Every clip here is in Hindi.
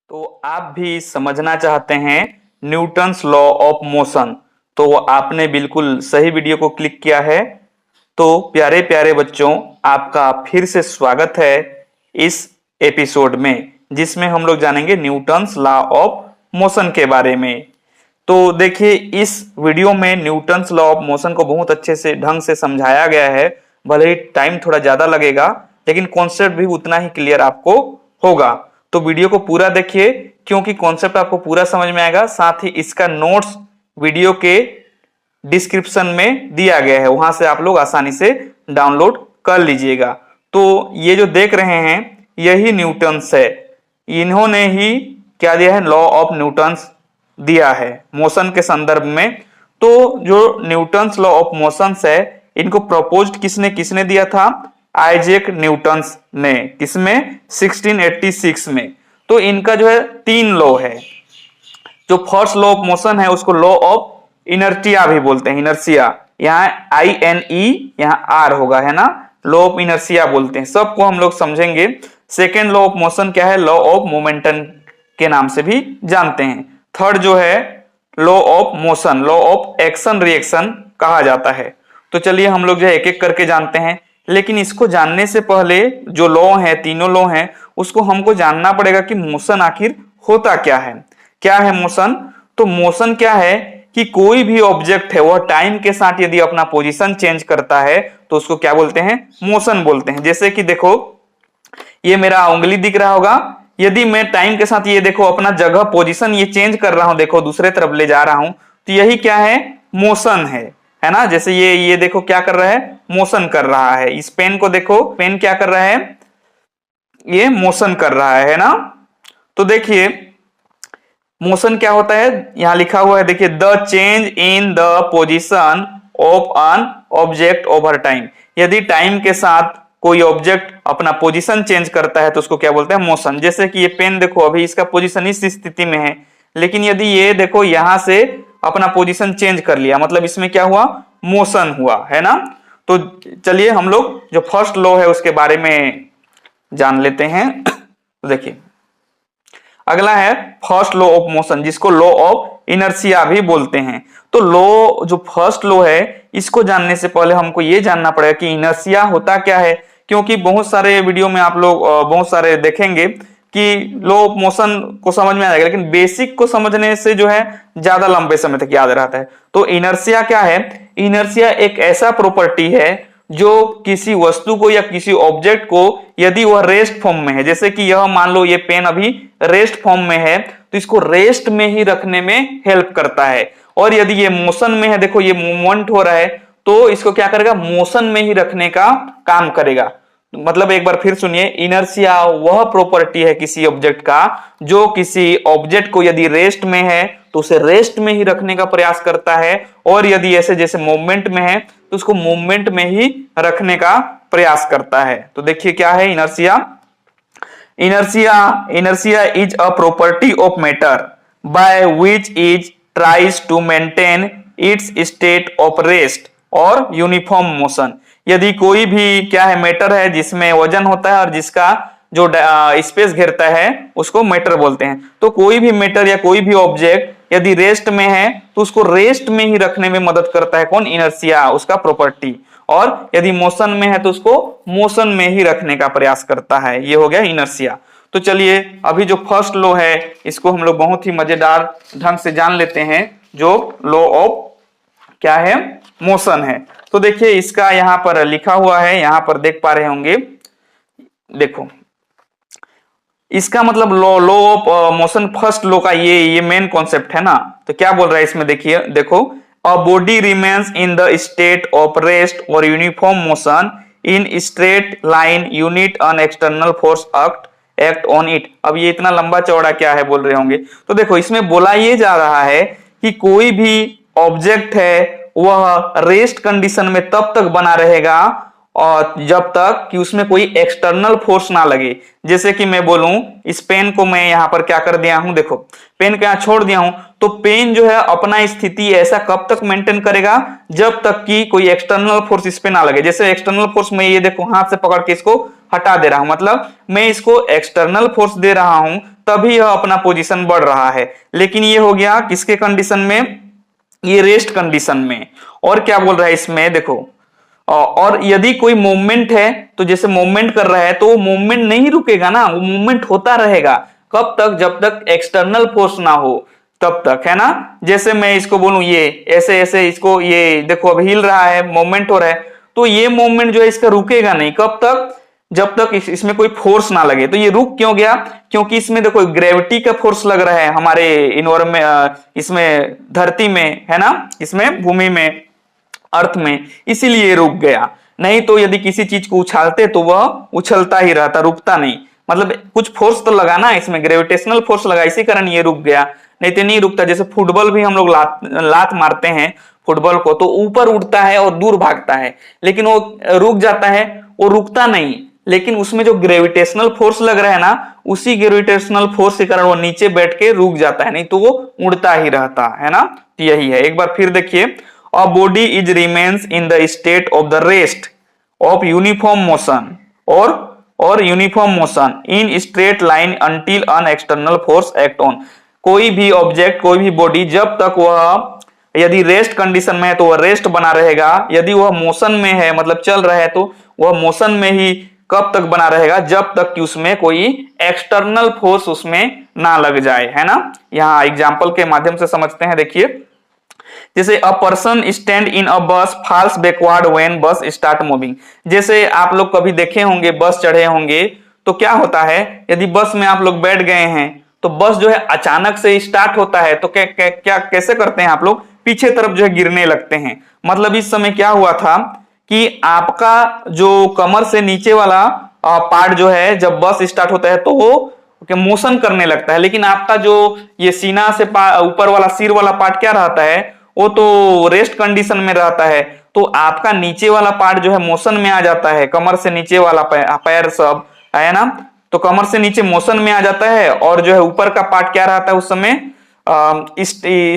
तो आप भी समझना चाहते हैं न्यूटन्स लॉ ऑफ मोशन, तो आपने बिल्कुल सही वीडियो को क्लिक किया है। तो प्यारे प्यारे बच्चों, आपका फिर से स्वागत है इस एपिसोड में, जिसमें हम लोग जानेंगे न्यूटन्स लॉ ऑफ मोशन के बारे में। तो देखिए, इस वीडियो में न्यूटन्स लॉ ऑफ मोशन को बहुत अच्छे से ढंग से समझाया गया है। भले ही टाइम थोड़ा ज्यादा लगेगा, लेकिन कॉन्सेप्ट भी उतना ही क्लियर आपको होगा। तो वीडियो को पूरा देखिए, क्योंकि कॉन्सेप्ट आपको पूरा समझ में आएगा। साथ ही इसका नोट्स वीडियो के डिस्क्रिप्शन में दिया गया है, वहां से आप लोग आसानी से डाउनलोड कर लीजिएगा। तो ये जो देख रहे हैं, यही न्यूटन्स है। इन्होंने ही क्या दिया है, लॉ ऑफ न्यूटन्स दिया है मोशन के संदर्भ में। तो जो न्यूटन्स लॉ ऑफ मोशन है, इनको प्रपोज किसने किसने दिया था? आइजैक न्यूटन्स ने। किसमें? 1686 में। तो इनका जो है 3 लॉ है। जो फर्स्ट लॉ ऑफ मोशन है उसको लॉ ऑफ इनर्शिया भी बोलते हैं। इनर्शिया, यहाँ INE यहाँ R होगा, है ना। लॉ ऑफ इनर्शिया बोलते हैं, सबको हम लोग समझेंगे। सेकेंड लॉ ऑफ मोशन क्या है? लॉ ऑफ मोमेंटम के नाम से भी जानते हैं। थर्ड जो है law of motion, law of action reaction कहा जाता है। तो चलिए हम लोग जो है एक एक करके जानते हैं। लेकिन इसको जानने से पहले जो लॉ है, तीनों लॉ हैं, उसको हमको जानना पड़ेगा कि मोशन आखिर होता क्या है। क्या है मोशन? तो मोशन क्या है कि कोई भी ऑब्जेक्ट है, वह टाइम के साथ यदि अपना पोजीशन चेंज करता है तो उसको क्या बोलते हैं? मोशन बोलते हैं। जैसे कि देखो, ये मेरा उंगली दिख रहा होगा। यदि मैं टाइम के साथ ये देखो अपना जगह पोजीशन ये चेंज कर रहा हूं, देखो दूसरे तरफ ले जा रहा हूं, तो यही क्या है? मोशन है ना। जैसे ये देखो क्या कर रहा है? मोशन कर रहा है। इस पेन को देखो, पेन क्या कर रहा है? ये मोशन कर रहा है ना। तो देखिए मोशन क्या होता है, यहां लिखा हुआ है, देखिए, the change in the position of an object over time. यदि टाइम के साथ कोई ऑब्जेक्ट अपना पोजीशन चेंज करता है तो उसको क्या बोलते हैं? मोशन। जैसे कि ये पेन देखो, अभी इसका पोजीशन इस स्थिति में है, लेकिन यदि ये देखो यहां से अपना पोजीशन चेंज कर लिया, मतलब इसमें क्या हुआ? मोशन हुआ, है ना। तो चलिए हम लोग जो फर्स्ट लॉ है उसके बारे में जान लेते हैं। तो देखिए, अगला है फर्स्ट लॉ ऑफ मोशन, जिसको लॉ ऑफ इनर्शिया भी बोलते हैं। तो लॉ, जो फर्स्ट लॉ है, इसको जानने से पहले हमको ये जानना पड़ेगा कि इनर्शिया होता क्या है। क्योंकि बहुत सारे वीडियो में आप लोग बहुत सारे देखेंगे कि लॉ ऑफ मोशन को समझ में आ जाएगा, लेकिन बेसिक को समझने से जो है ज्यादा लंबे समय तक याद रहता है। तो इनर्शिया क्या है? इनर्शिया एक ऐसा प्रॉपर्टी है जो किसी वस्तु को या किसी ऑब्जेक्ट को, यदि वह रेस्ट फॉर्म में है, जैसे कि यह मान लो ये पेन अभी रेस्ट फॉर्म में है, तो इसको रेस्ट में ही रखने में हेल्प करता है। और यदि ये मोशन में है, देखो ये मूवमेंट हो रहा है, तो इसको क्या करेगा? मोशन में ही रखने का काम करेगा। मतलब एक बार फिर सुनिए, इनर्शिया वह प्रॉपर्टी है किसी ऑब्जेक्ट का जो किसी ऑब्जेक्ट को यदि रेस्ट में है तो उसे रेस्ट में ही रखने का प्रयास करता है, और यदि ऐसे जैसे मूवमेंट में है तो उसको मूवमेंट में ही रखने का प्रयास करता है। तो देखिए क्या है inertia. Inertia is a property of matter by which is tries to maintain its state of rest और यूनिफॉर्म मोशन। यदि कोई भी क्या है, मैटर है जिसमें वजन होता है और जिसका जो स्पेस घेरता है उसको मैटर बोलते हैं। तो कोई भी मैटर या कोई भी ऑब्जेक्ट यदि रेस्ट में है तो उसको रेस्ट में ही रखने में मदद करता है कौन? इनर्शिया, उसका प्रॉपर्टी। और यदि मोशन में है तो उसको मोशन में ही रखने का प्रयास करता है। ये हो गया इनर्शिया। तो चलिए अभी जो फर्स्ट लॉ है इसको हम लोग बहुत ही मजेदार ढंग से जान लेते हैं, जो लॉ ऑफ क्या है? मोशन है। तो देखिए इसका यहाँ पर लिखा हुआ है, यहाँ पर देख पा रहे होंगे, देखो इसका मतलब law of motion, first law का ये मेन कॉन्सेप्ट है ना। तो क्या बोल रहा है इसमें, देखिए देखो, a body remains in the state of rest और uniform motion in straight line until an external force act on it. अब ये इतना लंबा चौड़ा क्या है बोल रहे होंगे। तो देखो इसमें बोला ये जा रहा है कि कोई भी ऑब्जेक्ट है वह रेस्ट कंडीशन में तब तक बना रहेगा और जब तक कि उसमें कोई एक्सटर्नल फोर्स ना लगे। जैसे कि मैं बोलूं, इस पेन को मैं यहां पर क्या कर दिया हूं, देखो पेन को यहां छोड़ दिया हूं, तो पेन जो है अपना स्थिति ऐसा कब तक मेंटेन करेगा? जब तक कि कोई एक्सटर्नल फोर्स इस पे ना लगे। जैसे एक्सटर्नल फोर्स में ये देखो हाथ से पकड़ के इसको हटा दे रहा हूं, मतलब मैं इसको एक्सटर्नल फोर्स दे रहा हूं, तभी यह अपना पोजीशन बढ़ रहा है। लेकिन ये हो गया किसके कंडीशन में, ये रेस्ट कंडीशन में। और क्या बोल रहा है इसमें देखो, और यदि कोई मूवमेंट है तो जैसे मूवमेंट कर रहा है तो वो मूवमेंट नहीं रुकेगा ना, वो मूवमेंट होता रहेगा। कब तक, जब तक एक्सटर्नल फोर्स ना हो तब तक, है ना। जैसे मैं इसको बोलूं ये ऐसे ऐसे, इसको ये देखो अब हिल रहा है, मूवमेंट हो रहा है, तो ये मूवमेंट जो है इसका रुकेगा नहीं। कब तक, जब तक इसमें कोई फोर्स ना लगे। तो ये रुक क्यों गया, क्योंकि इसमें देखो ग्रेविटी का फोर्स लग रहा है हमारे इन्वायरमेंट, इसमें धरती में, है ना, इसमें भूमि में, अर्थ में, इसीलिए रुक गया। नहीं तो यदि किसी चीज को उछालते तो वह उछलता ही रहता, रुकता नहीं। मतलब कुछ फोर्स तो लगा ना, इसमें ग्रेविटेशनल फोर्स लगा, इसी कारण ये रुक गया, नहीं तो नहीं रुकता। जैसे फुटबॉल भी हम लोग लात मारते हैं फुटबॉल को, तो ऊपर उड़ता है और दूर भागता है, लेकिन वो रुक जाता है, वो रुकता नहीं। लेकिन उसमें जो ग्रेविटेशनल फोर्स लग रहा है ना, उसी ग्रेविटेशनल फोर्स के कारण वो नीचे बैठ के रुक जाता है, नहीं तो वो उड़ता ही रहता है ना। तो यही है। एक बार फिर देखिए, a body is remains in the state of the rest of uniform motion और uniform motion in straight line until an external force act on. कोई भी ऑब्जेक्ट, कोई भी बॉडी, जब तक वह यदि रेस्ट कंडीशन में है तो वह रेस्ट बना रहेगा, यदि वह मोशन में है मतलब चल रहा है तो वह मोशन में ही कब तक बना रहेगा, जब तक कि उसमें कोई एक्सटर्नल फोर्स उसमें ना लग जाए, है ना। यहाँ एग्जांपल के माध्यम से समझते हैं। देखिए, जैसे अ पर्सन स्टैंड इन अ बस फॉल्स बैकवर्ड व्हेन बस स्टार्ट मूविंग। जैसे आप लोग कभी देखे होंगे, बस चढ़े होंगे, तो क्या होता है, यदि बस में आप लोग बैठ गए हैं तो बस जो है अचानक से स्टार्ट होता है तो क्या कैसे करते हैं आप लोग, पीछे तरफ जो है गिरने लगते हैं। मतलब इस समय क्या हुआ था कि आपका जो कमर से नीचे वाला पार्ट जो है, जब बस स्टार्ट होता है तो वो मोशन करने लगता है, लेकिन आपका जो ये सीना से ऊपर वाला सिर वाला पार्ट क्या रहता है, वो तो रेस्ट कंडीशन में रहता है। तो आपका नीचे वाला पार्ट जो है मोशन में आ जाता है, कमर से नीचे वाला पैर सब, है ना। तो कमर से नीचे मोशन में आ जाता है, और जो है ऊपर का पार्ट क्या रहता है उस समय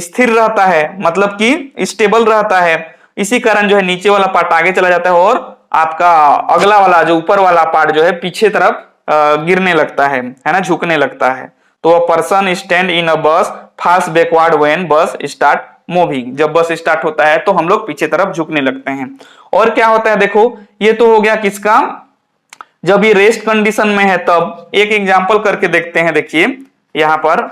स्थिर रहता है, मतलब कि स्टेबल रहता है। इसी कारण जो है नीचे वाला पार्ट आगे चला जाता है और आपका अगला वाला जो ऊपर वाला पार्ट जो है पीछे तरफ गिरने लगता है ना, झुकने लगता है। तो अ पर्सन स्टैंड इन अ बस फास्ट बैकवर्ड व्हेन बस स्टार्ट मूविंग। जब बस स्टार्ट होता है तो हम लोग पीछे तरफ झुकने लगते हैं। और क्या होता है देखो, ये तो हो गया किसका, जब ये रेस्ट कंडीशन में है तब। एक एग्जांपल करके देखते हैं। देखिए यहाँ पर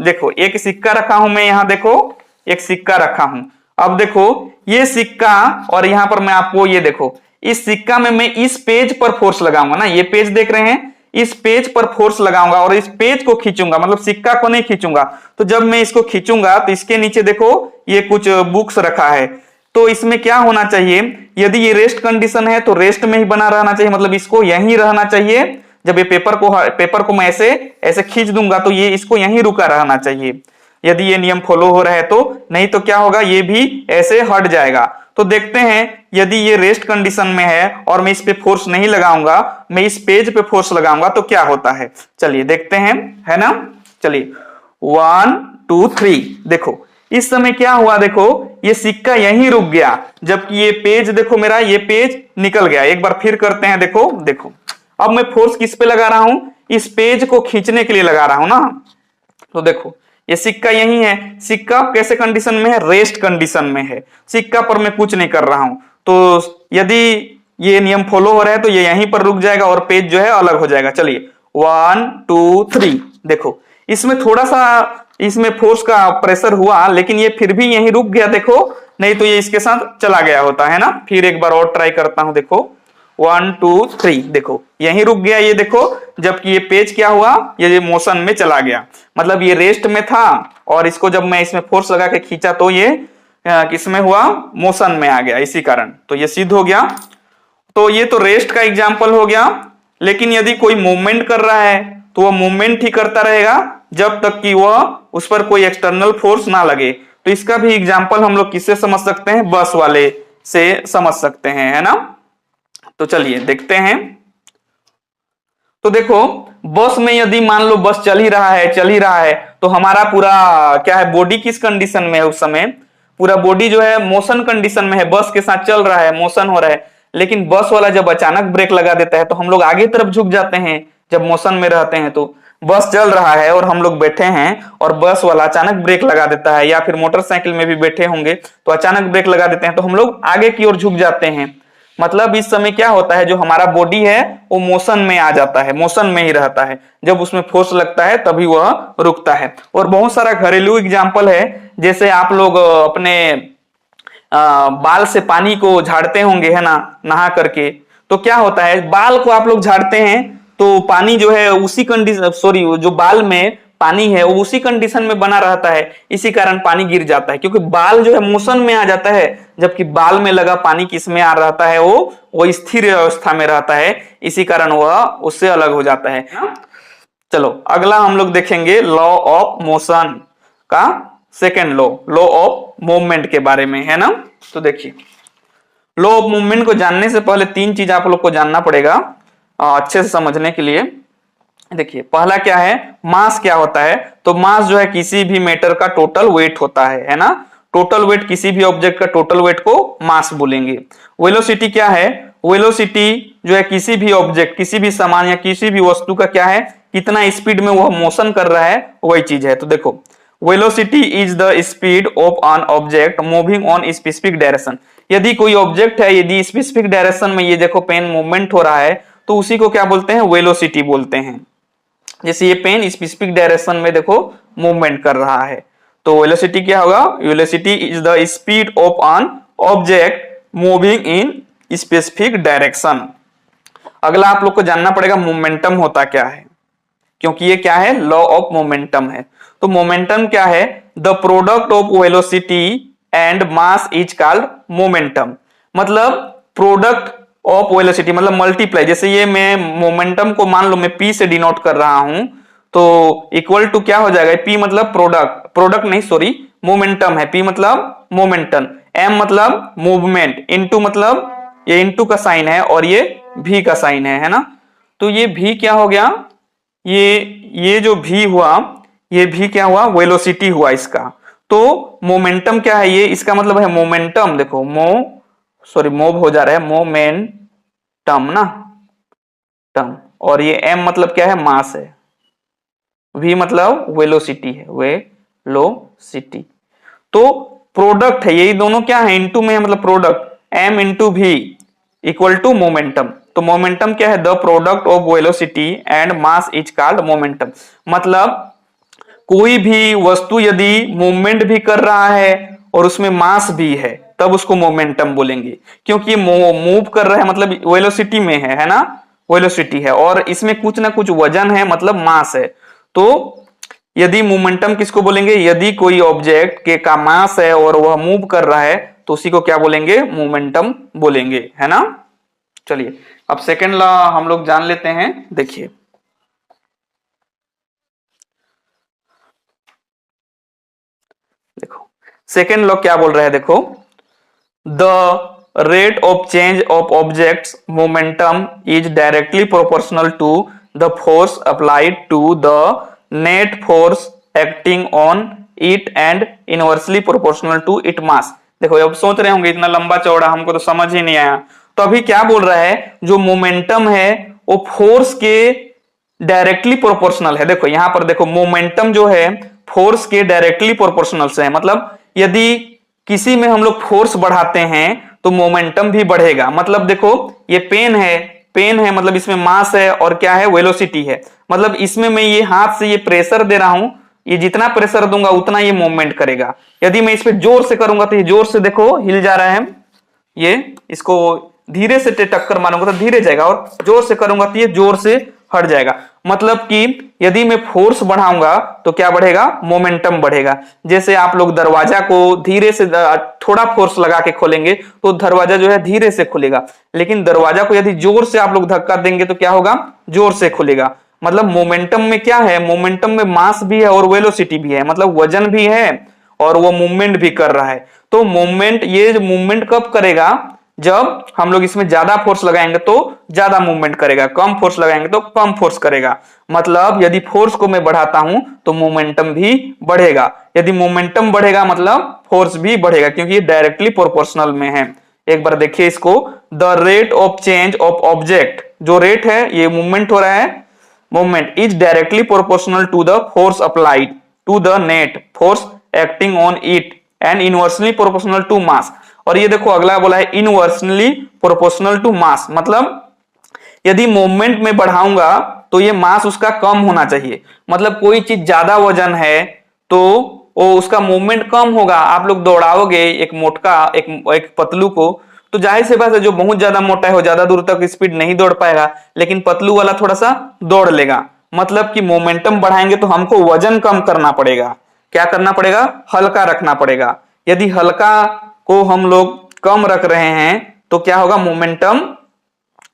देखो, एक सिक्का रखा हूं मैं, यहाँ देखो एक सिक्का रखा हूं। अब देखो ये सिक्का, और यहाँ पर मैं आपको ये देखो, इस सिक्का में मैं इस पेज पर फोर्स लगाऊंगा ना, ये पेज देख रहे हैं, इस पेज पर फोर्स लगाऊंगा और इस पेज को खींचूंगा, मतलब सिक्का को नहीं खींचूंगा। तो जब मैं इसको खींचूंगा तो इसके नीचे देखो ये कुछ बुक्स रखा है, तो इसमें क्या होना चाहिए, यदि ये रेस्ट कंडीशन है तो रेस्ट में ही बना रहना चाहिए, मतलब इसको यहीं रहना चाहिए। जब ये पेपर को मैं ऐसे ऐसे खींच दूंगा तो ये इसको यहीं रुका रहना चाहिए, यदि ये नियम फॉलो हो रहा है तो। नहीं तो क्या होगा, ये भी ऐसे हट जाएगा। तो देखते हैं, यदि ये रेस्ट कंडीशन में है और मैं इस पे फोर्स नहीं लगाऊंगा, मैं इस पेज पे फोर्स लगाऊंगा तो क्या होता है, चलिए देखते हैं, है ना। चलिए 1 2 3, देखो इस समय क्या हुआ, देखो ये सिक्का यहीं रुक गया, जबकि ये पेज देखो मेरा, ये पेज निकल गया। एक बार फिर करते हैं, देखो देखो अब मैं फोर्स किस पे लगा रहा हूं, इस पेज को खींचने के लिए लगा रहा हूं ना। तो देखो ये सिक्का यही है, सिक्का कैसे कंडीशन में है, रेस्ट कंडीशन में है, सिक्का पर मैं कुछ नहीं कर रहा हूं। तो यदि ये नियम फॉलो हो रहा है तो ये यहीं पर रुक जाएगा और पेज जो है अलग हो जाएगा। चलिए 1 2 3, देखो इसमें थोड़ा सा इसमें फोर्स का प्रेशर हुआ, लेकिन ये फिर भी यहीं रुक गया, देखो, नहीं तो ये इसके साथ चला गया होता है ना। फिर एक बार और ट्राई करता हूं, देखो 1 2 3, देखो यहीं रुक गया ये, देखो, जबकि ये पेज क्या हुआ, ये मोशन में चला गया, मतलब ये रेस्ट में था और इसको जब मैं इसमें फोर्स लगा के खींचा तो ये किसमें हुआ, मोशन में आ गया, इसी कारण तो ये सिद्ध हो गया। तो ये तो रेस्ट का एग्जाम्पल हो गया। लेकिन यदि कोई मूवमेंट कर रहा है तो वह मूवमेंट ही करता रहेगा जब तक कि वह उस पर कोई एक्सटर्नल फोर्स ना लगे। तो इसका भी एग्जाम्पल हम लोग किससे समझ सकते हैं, बस वाले से समझ सकते हैं, है ना। तो चलिए देखते हैं। तो देखो बस में यदि मान लो बस चल ही रहा है तो हमारा पूरा क्या है, बॉडी किस कंडीशन में है उस समय, पूरा बॉडी जो है मोशन कंडीशन में है, बस के साथ चल रहा है, मोशन हो रहा है। लेकिन बस वाला जब अचानक ब्रेक लगा देता है तो हम लोग आगे तरफ झुक जाते हैं जब मोशन में रहते हैं। तो बस चल रहा है और हम लोग बैठे हैं और बस वाला अचानक ब्रेक लगा देता है, या फिर मोटरसाइकिल में भी बैठे होंगे तो अचानक ब्रेक लगा देते हैं तो हम लोग आगे की ओर झुक जाते हैं। मतलब इस समय क्या होता है, जो हमारा बॉडी है वो मोशन में आ जाता है, मोशन में ही रहता है। जब उसमें फोर्स लगता है तभी वह रुकता है। और बहुत सारा घरेलू एग्जाम्पल है, जैसे आप लोग अपने बाल से पानी को झाड़ते होंगे, है ना, नहा करके। तो क्या होता है, बाल को आप लोग झाड़ते हैं तो पानी जो है उसी कंडीशन, सॉरी, जो बाल में पानी है वो उसी कंडीशन में बना रहता है, इसी कारण पानी गिर जाता है, क्योंकि बाल जो है मोशन में आ जाता है, जबकि बाल में लगा पानी किस में आ रहता है, वो स्थिर अवस्था में रहता है, इसी कारण वह उससे अलग हो जाता है। चलो अगला हम लोग देखेंगे लॉ ऑफ मोशन का सेकेंड लॉ ऑफ मूवमेंट के बारे में, है ना। तो देखिए, लॉ ऑफ मूवमेंट को जानने से पहले तीन चीज आप लोग को जानना पड़ेगा अच्छे से समझने के लिए। देखिए, पहला क्या है, मास क्या होता है। तो मास जो है किसी भी मैटर का टोटल वेट होता है ना। टोटल वेट, किसी भी ऑब्जेक्ट का टोटल वेट को मास बोलेंगे। वेलोसिटी क्या है, वेलोसिटी जो है किसी भी ऑब्जेक्ट, किसी भी सामान या किसी भी वस्तु का क्या है, कितना स्पीड में वह मोशन कर रहा है, वही चीज है। तो देखो, velocity is the speed of an object moving on specific direction. यदि कोई ऑब्जेक्ट है, यदि स्पेसिफिक डायरेक्शन में ये देखो पेन मूवमेंट हो रहा है, तो उसी को क्या बोलते हैं, वेलोसिटी बोलते हैं। जैसे ये पेन स्पेसिफिक डायरेक्शन में देखो मूवमेंट कर रहा है, तो वेलोसिटी क्या होगा, velocity is the speed of an object moving in specific direction. अगला आप लोग को जानना पड़ेगा मोमेंटम होता क्या है, क्योंकि ये क्या है, लॉ ऑफ मोमेंटम है। तो मोमेंटम क्या है, the product of velocity and mass is called momentum. मतलब प्रोडक्ट ऑफ वेलोसिटी मतलब मल्टीप्लाई, जैसे ये मैं मोमेंटम को मान लो मैं P से डिनोट कर रहा हूं, तो इक्वल टू क्या हो जाएगा, P मतलब प्रोडक्ट, प्रोडक्ट नहीं सॉरी, मोमेंटम है, P मतलब मोमेंटम, M मतलब मूवमेंट, इनटू मतलब ये इनटू का साइन है और ये V का साइन है ना। तो ये V क्या हो गया, ये जो V हुआ, ये V क्या हुआ, वेलोसिटी हुआ इसका। तो मोमेंटम क्या है, ये इसका मतलब है मोमेंटम, देखो मूव हो जा रहा है, मोमेंटम ना, टम, और ये M मतलब क्या है, मास है, V मतलब वेलोसिटी है, वेलोसिटी। तो प्रोडक्ट है, यही दोनों क्या है, इनटू में है, मतलब product, M into V equal to momentum. तो मोमेंटम क्या है, the product of velocity and mass is called momentum. मतलब कोई भी वस्तु यदि मूवमेंट भी कर रहा है और उसमें मास भी है, तब उसको मोमेंटम बोलेंगे, क्योंकि ये मूव कर रहा है मतलब वेलोसिटी में है ना, वेलोसिटी है, और इसमें कुछ ना कुछ वजन है मतलब मास है। तो यदि मोमेंटम किसको बोलेंगे, यदि कोई ऑब्जेक्ट के का मास है और वह मूव कर रहा है, तो उसी को क्या बोलेंगे, मोमेंटम बोलेंगे, है ना। चलिए अब सेकेंड लॉ हम लोग जान लेते हैं। देखिए, देखो सेकेंड लॉ क्या बोल रहा है, देखो, the rate of change of objects momentum is directly proportional to the force applied to the net force acting on it and inversely proportional to it mass. देखो अब सोच रहे होंगे इतना लंबा चौड़ा हमको तो समझ ही नहीं आया। तो अभी क्या बोल रहा है, जो मोमेंटम है वो फोर्स के डायरेक्टली प्रोपोर्शनल है। देखो यहां पर देखो, मोमेंटम जो है फोर्स के डायरेक्टली प्रोपोर्शनल से है। मतलब यदि किसी में हम लोग फोर्स बढ़ाते हैं तो मोमेंटम भी बढ़ेगा। मतलब देखो ये पेन है मतलब इसमें मास है और क्या है, वेलोसिटी है। मतलब इसमें मैं ये हाथ से ये प्रेशर दे रहा हूं, ये जितना प्रेशर दूंगा उतना ये मूवमेंट करेगा। यदि मैं इस पे जोर से करूंगा तो ये जोर से देखो हिल जा रहा है, ये इसको धीरे से टक्कर मारूंगा तो धीरे जाएगा, और जोर से करूंगा तो ये जोर से हट जाएगा। मतलब कि यदि मैं फोर्स बढ़ाऊंगा तो क्या बढ़ेगा, मोमेंटम बढ़ेगा। जैसे आप लोग दरवाजा को धीरे से थोड़ा फोर्स लगा के खोलेंगे तो दरवाजा जो है धीरे से खुलेगा, लेकिन दरवाजा को यदि जोर से आप लोग धक्का देंगे तो क्या होगा, जोर से खुलेगा। मतलब मोमेंटम में क्या है, मोमेंटम में मास भी है और वेलोसिटी भी है, मतलब वजन भी है और वो मूवमेंट भी कर रहा है। तो मूवमेंट, ये मूवमेंट कब करेगा, जब हम लोग इसमें ज्यादा फोर्स लगाएंगे तो ज्यादा मूवमेंट करेगा, कम फोर्स लगाएंगे तो कम फोर्स करेगा। मतलब यदि फोर्स को मैं बढ़ाता हूं तो मोमेंटम भी बढ़ेगा, यदि मोमेंटम बढ़ेगा मतलब फोर्स भी बढ़ेगा, क्योंकि ये डायरेक्टली प्रोपोर्शनल में है। एक बार देखिए इसको, the rate of change of object, जो रेट है ये मूवमेंट हो रहा है, movement is directly proportional to the force applied to the net force acting on it and inversely proportional to mass. और ये देखो अगला बोला है इनवर्सली प्रोपोर्शनल टू मास, मतलब यदि मूवमेंट में बढ़ाऊंगा तो ये मास उसका कम होना चाहिए। मतलब कोई चीज ज्यादा वजन है तो वो उसका मूवमेंट कम होगा। आप लोग दौड़ाओगे एक मोटका एक पतलू को, तो जाहिर सी बात है जो बहुत ज्यादा मोटा है वो ज्यादा दूर तक स्पीड नहीं दौड़ पाएगा, लेकिन पतलू वाला थोड़ा सा दौड़ लेगा। मतलब कि मोमेंटम बढ़ाएंगे तो हमको वजन कम करना पड़ेगा। क्या करना पड़ेगा? हल्का रखना पड़ेगा। यदि हल्का को हम लोग कम रख रहे हैं तो क्या होगा? मोमेंटम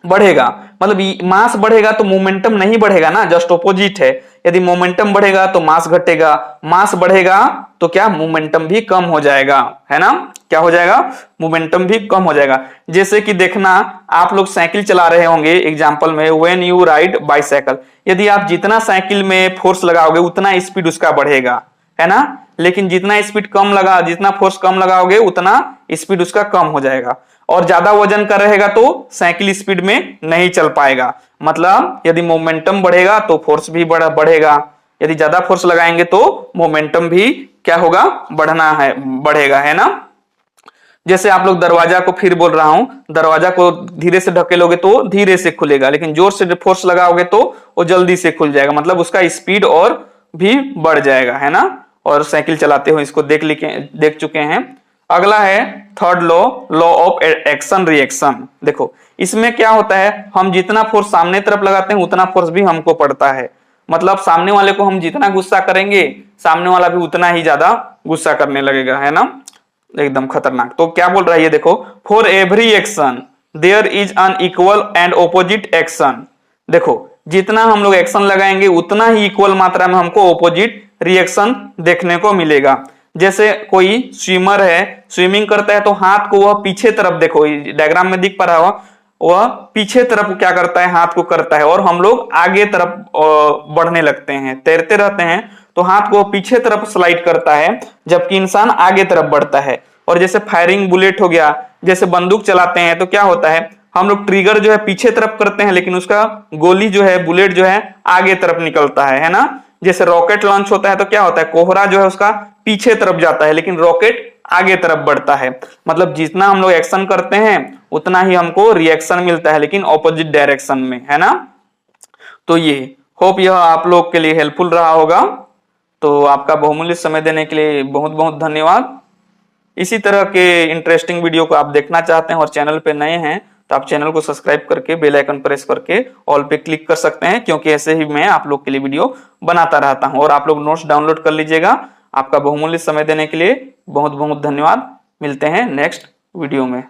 बढ़ेगा। मतलब मास बढ़ेगा तो मोमेंटम नहीं बढ़ेगा ना, जस्ट ऑपोजिट है। यदि मोमेंटम बढ़ेगा तो मास घटेगा, मास बढ़ेगा तो क्या? मोमेंटम भी कम हो जाएगा, है ना? क्या हो जाएगा? मोमेंटम भी कम हो जाएगा। जैसे कि देखना, आप लोग साइकिल चला रहे होंगे एग्जांपल में, व्हेन यू राइड बाइसाइकिल, यदि आप जितना साइकिल में फोर्स लगाओगे उतना स्पीड उसका बढ़ेगा, है ना? लेकिन जितना स्पीड कम लगा, जितना फोर्स कम लगाओगे उतना स्पीड उसका कम हो जाएगा। और ज्यादा वजन का रहेगा तो साइकिल स्पीड में नहीं चल पाएगा। मतलब यदि मोमेंटम बढ़ेगा तो फोर्स भी बढ़ेगा, यदि ज्यादा फोर्स लगाएंगे तो मोमेंटम भी क्या होगा? बढ़ेगा, है ना? जैसे आप लोग दरवाजा को, फिर बोल रहा हूं, दरवाजा को धीरे से ढकेलोगे तो धीरे से खुलेगा, लेकिन जोर से फोर्स लगाओगे तो वो जल्दी से खुल जाएगा। मतलब उसका स्पीड और भी बढ़ जाएगा, है ना? और साइकिल चलाते हुए इसको देख चुके हैं। अगला है third law, law of action reaction. देखो इसमें क्या होता है, हम जितना फोर्स सामने तरफ लगाते हैं उतना फोर्स भी हमको पड़ता है। मतलब सामने वाले को हम जितना गुस्सा करेंगे सामने वाला भी उतना ही ज्यादा गुस्सा करने लगेगा, है ना? एकदम खतरनाक। तो क्या बोल रहा है ये देखो, for every action there is an equal and opposite action. देखो जितना हम लोग एक्शन लगाएंगे उतना ही इक्वल मात्रा में हमको ऑपोजिट रिएक्शन देखने को मिलेगा। जैसे कोई स्विमर है, स्विमिंग करता है तो हाथ को वह पीछे तरफ, देखो डायग्राम में दिख पा रहा हो, वह पीछे तरफ क्या करता है? हाथ को करता है। और हम लोग आगे तरफ बढ़ने लगते हैं, तैरते रहते हैं तो हाथ को पीछे तरफ स्लाइड करता है, जबकि इंसान आगे तरफ बढ़ता है। और जैसे फायरिंग बुलेट हो गया, जैसे बंदूक चलाते हैं तो क्या होता है, हम लोग ट्रिगर जो है पीछे तरफ करते हैं, लेकिन उसका गोली जो है, बुलेट जो है आगे तरफ निकलता है ना? जैसे रॉकेट लॉन्च होता है तो क्या होता है, कोहरा जो है उसका पीछे तरफ जाता है लेकिन रॉकेट आगे तरफ बढ़ता है। मतलब जितना हम लोग एक्शन करते हैं उतना ही हमको रिएक्शन मिलता है, लेकिन ऑपोजिट डायरेक्शन में, है ना? तो ये होप यह आप लोग के लिए हेल्पफुल रहा होगा। तो आपका बहुमूल्य समय देने के लिए बहुत बहुत धन्यवाद। इसी तरह के इंटरेस्टिंग वीडियो को आप देखना चाहते हैं और चैनल पे नए हैं तो आप चैनल को सब्सक्राइब करके बेल आइकन प्रेस करके ऑल पे क्लिक कर सकते हैं, क्योंकि ऐसे ही मैं आप लोग के लिए वीडियो बनाता रहता हूं। और आप लोग नोट्स डाउनलोड कर लीजिएगा। आपका बहुमूल्य समय देने के लिए बहुत बहुत धन्यवाद। मिलते हैं नेक्स्ट वीडियो में।